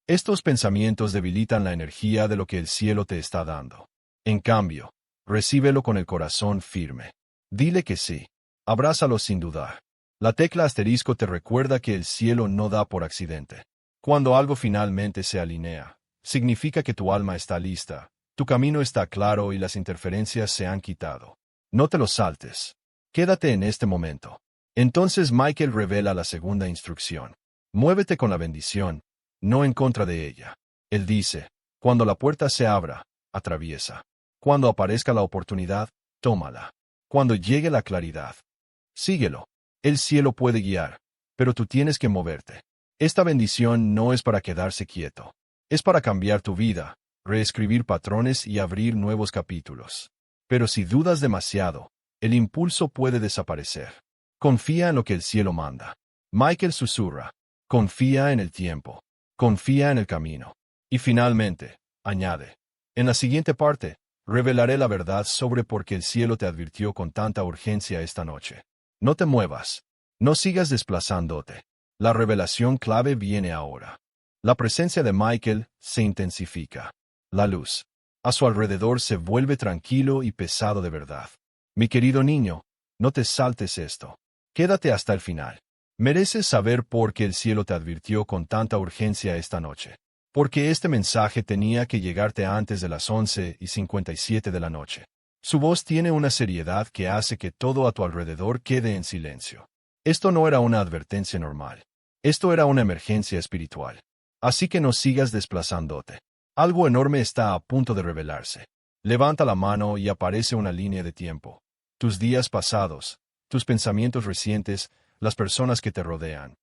Estos pensamientos debilitan la energía de lo que el cielo te está dando. En cambio, recíbelo con el corazón firme. Dile que sí. Abrázalo sin dudar. La tecla asterisco te recuerda que el cielo no da por accidente. Cuando algo finalmente se alinea, significa que tu alma está lista, tu camino está claro y las interferencias se han quitado. No te lo saltes. Quédate en este momento. Entonces Michael revela la segunda instrucción. Muévete con la bendición, no en contra de ella. Él dice, cuando la puerta se abra, atraviesa. Cuando aparezca la oportunidad, tómala. Cuando llegue la claridad, síguelo. El cielo puede guiar, pero tú tienes que moverte. Esta bendición no es para quedarse quieto. Es para cambiar tu vida, reescribir patrones y abrir nuevos capítulos. Pero si dudas demasiado, el impulso puede desaparecer. Confía en lo que el cielo manda. Michael susurra. Confía en el tiempo. Confía en el camino. Y finalmente, añade. En la siguiente parte, revelaré la verdad sobre por qué el cielo te advirtió con tanta urgencia esta noche. No te muevas. No sigas desplazándote. La revelación clave viene ahora. La presencia de Michael se intensifica. La luz a su alrededor se vuelve tranquilo y pesado de verdad. Mi querido niño, no te saltes esto. Quédate hasta el final. Mereces saber por qué el cielo te advirtió con tanta urgencia esta noche. Porque este mensaje tenía que llegarte antes de las 11:57 de la noche. Su voz tiene una seriedad que hace que todo a tu alrededor quede en silencio. Esto no era una advertencia normal. Esto era una emergencia espiritual. Así que no sigas desplazándote. Algo enorme está a punto de revelarse. Levanta la mano y aparece una línea de tiempo. Tus días pasados, tus pensamientos recientes, las personas que te rodean.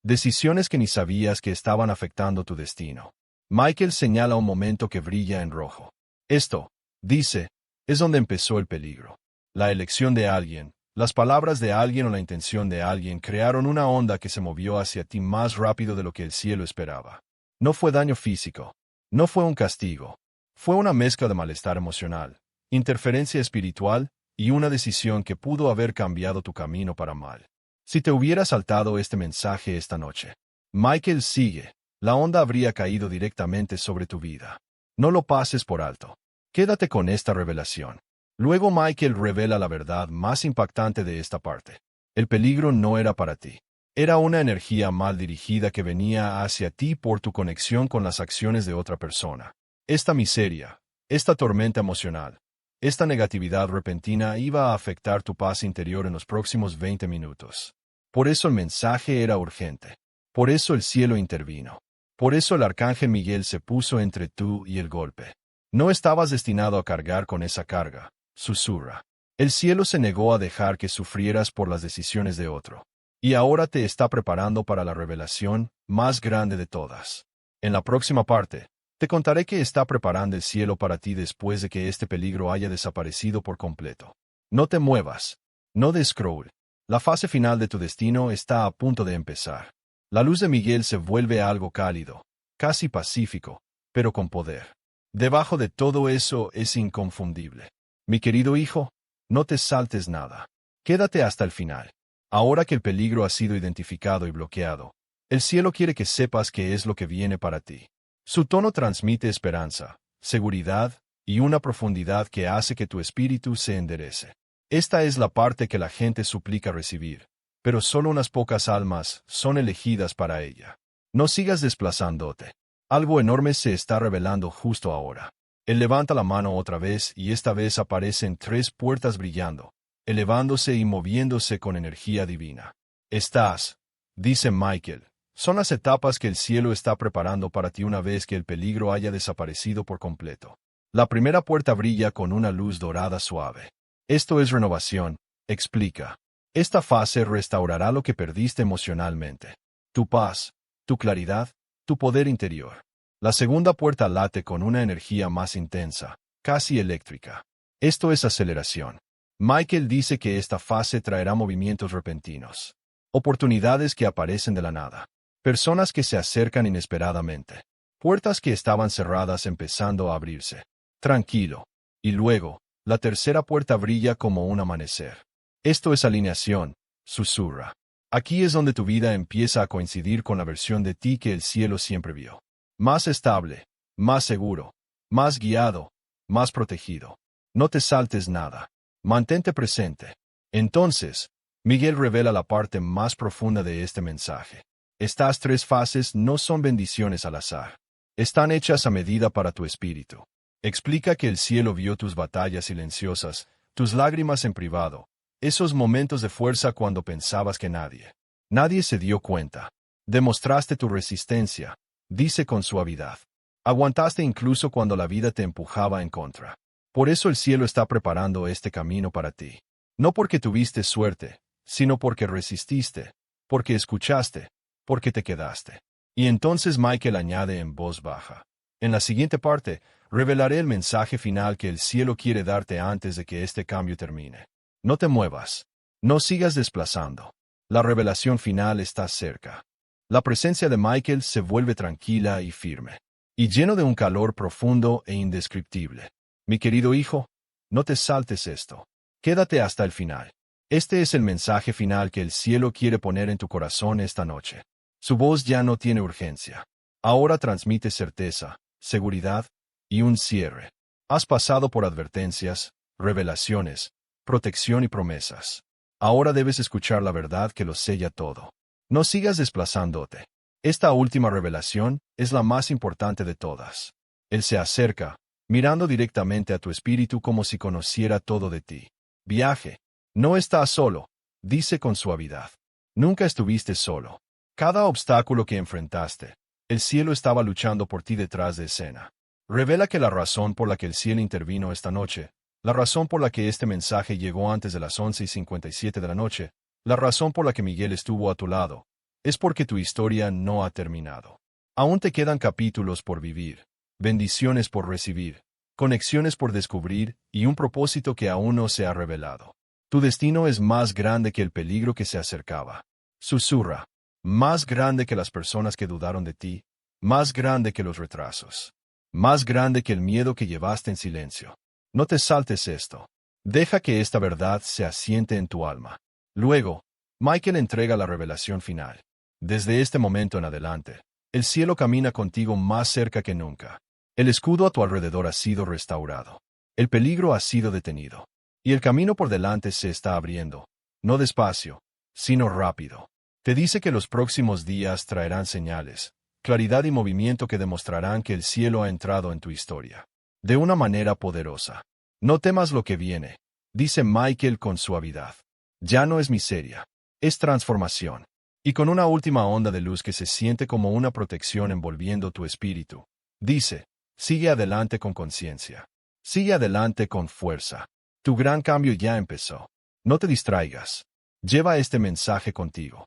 Decisiones que ni sabías que estaban afectando tu destino. Michael señala un momento que brilla en rojo. Esto, dice, es donde empezó el peligro. La elección de alguien, las palabras de alguien o la intención de alguien crearon una onda que se movió hacia ti más rápido de lo que el cielo esperaba. No fue daño físico. No fue un castigo. Fue una mezcla de malestar emocional, interferencia espiritual y una decisión que pudo haber cambiado tu camino para mal. Si te hubiera saltado este mensaje esta noche, Michael sigue, la onda habría caído directamente sobre tu vida. No lo pases por alto. Quédate con esta revelación. Luego Michael revela la verdad más impactante de esta parte. El peligro no era para ti. Era una energía mal dirigida que venía hacia ti por tu conexión con las acciones de otra persona. Esta miseria, esta tormenta emocional, esta negatividad repentina iba a afectar tu paz interior en los próximos 20 minutos. Por eso el mensaje era urgente. Por eso el cielo intervino. Por eso el arcángel Miguel se puso entre tú y el golpe. No estabas destinado a cargar con esa carga, susurra. El cielo se negó a dejar que sufrieras por las decisiones de otro. Y ahora te está preparando para la revelación más grande de todas. En la próxima parte, te contaré qué está preparando el cielo para ti después de que este peligro haya desaparecido por completo. No te muevas. No des scroll. La fase final de tu destino está a punto de empezar. La luz de Miguel se vuelve algo cálido, casi pacífico, pero con poder. Debajo de todo eso es inconfundible. Mi querido hijo, no te saltes nada. Quédate hasta el final. Ahora que el peligro ha sido identificado y bloqueado, el cielo quiere que sepas qué es lo que viene para ti. Su tono transmite esperanza, seguridad y una profundidad que hace que tu espíritu se enderece. Esta es la parte que la gente suplica recibir, pero solo unas pocas almas son elegidas para ella. No sigas desplazándote. Algo enorme se está revelando justo ahora. Él levanta la mano otra vez y esta vez aparecen 3 puertas brillando, elevándose y moviéndose con energía divina. Estás, dice Michael, son las etapas que el cielo está preparando para ti una vez que el peligro haya desaparecido por completo. La primera puerta brilla con una luz dorada suave. Esto es renovación, explica. Esta fase restaurará lo que perdiste emocionalmente. Tu paz, tu claridad, tu poder interior. La segunda puerta late con una energía más intensa, casi eléctrica. Esto es aceleración. Michael dice que esta fase traerá movimientos repentinos. Oportunidades que aparecen de la nada. Personas que se acercan inesperadamente. Puertas que estaban cerradas empezando a abrirse. Tranquilo. Y luego, la tercera puerta brilla como un amanecer. Esto es alineación, susurra. Aquí es donde tu vida empieza a coincidir con la versión de ti que el cielo siempre vio. Más estable, más seguro, más guiado, más protegido. No te saltes nada. Mantente presente. Entonces, Miguel revela la parte más profunda de este mensaje. Estas 3 fases no son bendiciones al azar. Están hechas a medida para tu espíritu. Explica que el cielo vio tus batallas silenciosas, tus lágrimas en privado, esos momentos de fuerza cuando pensabas que nadie se dio cuenta. Demostraste tu resistencia, dice con suavidad. Aguantaste incluso cuando la vida te empujaba en contra. Por eso el cielo está preparando este camino para ti. No porque tuviste suerte, sino porque resististe, porque escuchaste, porque te quedaste. Y entonces Michael añade en voz baja. En la siguiente parte, revelaré el mensaje final que el cielo quiere darte antes de que este cambio termine. No te muevas. No sigas desplazando. La revelación final está cerca. La presencia de Michael se vuelve tranquila y firme, y lleno de un calor profundo e indescriptible. Mi querido hijo, no te saltes esto. Quédate hasta el final. Este es el mensaje final que el cielo quiere poner en tu corazón esta noche. Su voz ya no tiene urgencia. Ahora transmite certeza, seguridad y un cierre. Has pasado por advertencias, revelaciones, protección y promesas. Ahora debes escuchar la verdad que lo sella todo. No sigas desplazándote. Esta última revelación es la más importante de todas. Él se acerca, mirando directamente a tu espíritu como si conociera todo de ti. Viaje. No estás solo, dice con suavidad. Nunca estuviste solo. Cada obstáculo que enfrentaste, El cielo estaba luchando por ti detrás de escena. Revela que la razón por la que el cielo intervino esta noche, la razón por la que este mensaje llegó antes de las 11:57 de la noche, la razón por la que Miguel estuvo a tu lado, es porque tu historia no ha terminado. Aún te quedan capítulos por vivir, bendiciones por recibir, conexiones por descubrir y un propósito que aún no se ha revelado. Tu destino es más grande que el peligro que se acercaba. Susurra, más grande que las personas que dudaron de ti, más grande que los retrasos, más grande que el miedo que llevaste en silencio. No te saltes esto. Deja que esta verdad se asiente en tu alma. Luego, Michael entrega la revelación final. Desde este momento en adelante, el cielo camina contigo más cerca que nunca. El escudo a tu alrededor ha sido restaurado. El peligro ha sido detenido. Y el camino por delante se está abriendo, no despacio, sino rápido. Te dice que los próximos días traerán señales, claridad y movimiento que demostrarán que el cielo ha entrado en tu historia. De una manera poderosa. No temas lo que viene, dice Michael con suavidad. Ya no es miseria, es transformación. Y con una última onda de luz que se siente como una protección envolviendo tu espíritu. Dice, sigue adelante con conciencia. Sigue adelante con fuerza. Tu gran cambio ya empezó. No te distraigas. Lleva este mensaje contigo.